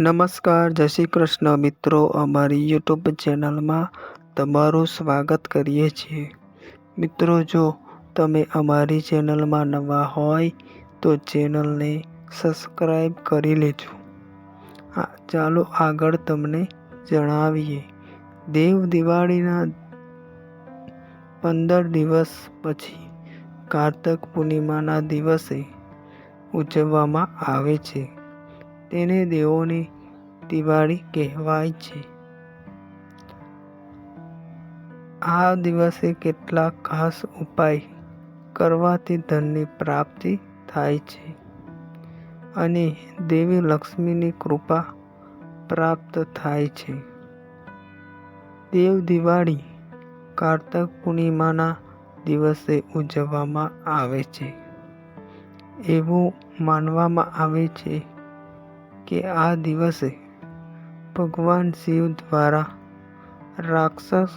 નમસ્કાર, જય શ્રી કૃષ્ણ મિત્રો. અમારી યુટ્યુબ ચેનલમાં તમારું સ્વાગત કરીએ છીએ. મિત્રો, જો તમે અમારી ચેનલમાં નવા હોય તો ચેનલને સબસ્ક્રાઈબ કરી લેજો. ચાલો આગળ તમને જણાવીએ. દેવ દિવાળીના 15 દિવસ પછી કારતક પૂર્ણિમાના દિવસે ઉજવવામાં આવે છે. તેને દેવોની દિવાળી કહેવાય છે. આ દિવસે કેટલાક ખાસ ઉપાય કરવાથી ધનની પ્રાપ્તિ થાય છે અને દેવી લક્ષ્મીની કૃપા પ્રાપ્ત થાય છે. દેવ દિવાળી કારતક પૂર્ણિમાના દિવસે ઉજવવામાં આવે છે. એવું માનવામાં આવે છે કે આ દિવસે ભગવાન શિવ દ્વારા રાક્ષસ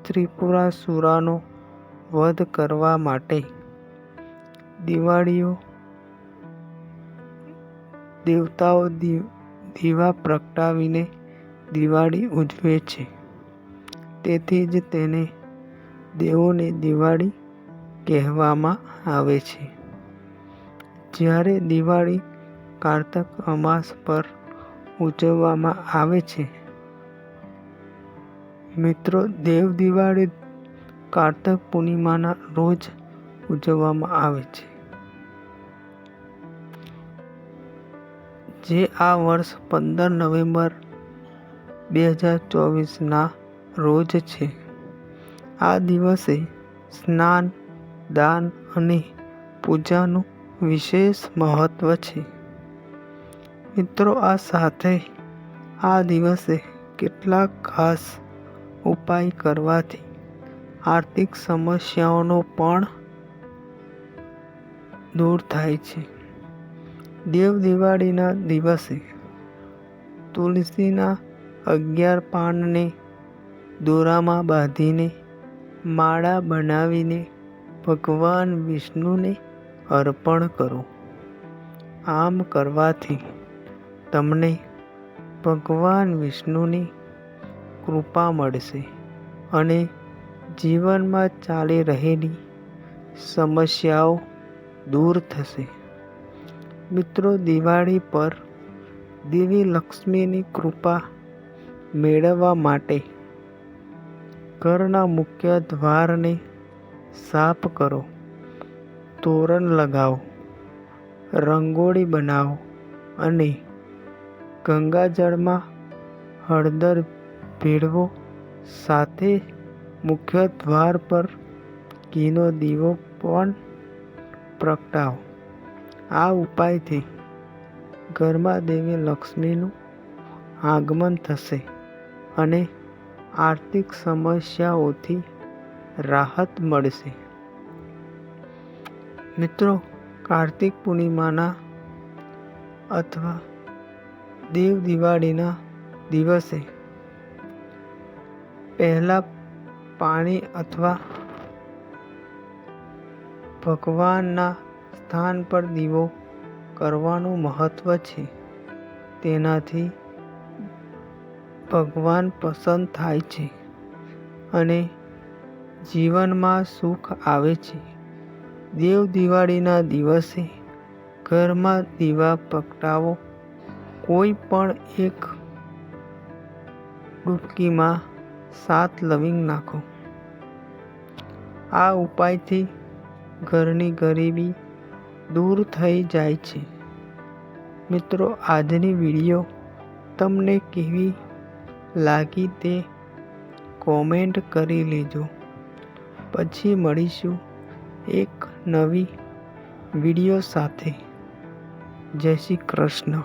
ત્રિપુરાસુરનો વધ કરવા માટે દેવતાઓ દીવા પ્રગટાવીને દિવાળી ઉજવે છે. તેથી જ તેને દેવોની દિવાળી કહેવામાં આવે છે. જ્યારે દિવાળી કારતક અમાસ પર ઉજવવામાં આવે છે. મિત્રો, દેવ દિવાળી કારતક પૂર્ણિમાના રોજ ઉજવવામાં આવે છે, જે આ વર્ષ 15 નવેમ્બર 2024ના રોજ છે. આ દિવસે સ્નાન, દાન અને પૂજાનું વિશેષ મહત્વ છે. મિત્રો, આ સાથે આ દિવસે કેટલાક ખાસ ઉપાય કરવાથી આર્થિક સમસ્યાઓ પણ દૂર થાય છે. દેવ દિવાળીના દિવસે તુલસીના 11 પાનને દોરામાં બાંધીને માળા બનાવીને ભગવાન વિષ્ણુને અર્પણ કરો. આમ કરવાથી તમને ભગવાન વિષ્ણુની કૃપા મળશે અને જીવનમાં ચાલી રહેલી સમસ્યાઓ દૂર થશે. મિત્રો, દિવાળી પર દેવી લક્ષ્મીની કૃપા મેળવવા માટે ઘરના મુખ્ય દ્વારને સાફ કરો, તોરણ લગાવો, રંગોળી બનાવો અને ગંગાજળમાં હળદર ભેળવો. સાથે મુખ્ય દ્વાર પર ઘીનો દીવો પણ પ્રગટાવો. આ ઉપાયથી ઘરમાં દેવી લક્ષ્મીનું આગમન થશે અને આર્થિક સમસ્યાઓથી રાહત મળશે. મિત્રો, કાર્તિક પૂર્ણિમાના અથવા દેવ દિવાળીના દિવસે પહેલા પાણી અથવા ભગવાનના સ્થાન પર દીવો કરવાનું મહત્વ છે. તેનાથી ભગવાન પ્રસન્ન થાય છે અને જીવનમાં સુખ આવે છે. દેવ દિવાળીના દિવસે ઘરમાં દીવા પ્રગટાવો. કોઈ પણ એક ડૂબકીમાં 7 લવિંગ નાખો. આ ઉપાયથી ઘરની ગરીબી દૂર થઈ જાય છે. મિત્રો, આજની વિડીયો તમને કેવી લાગી તે કોમેન્ટ કરી લેજો. પછી મળીશું એક નવી વિડીયો સાથે. જય શ્રી કૃષ્ણ.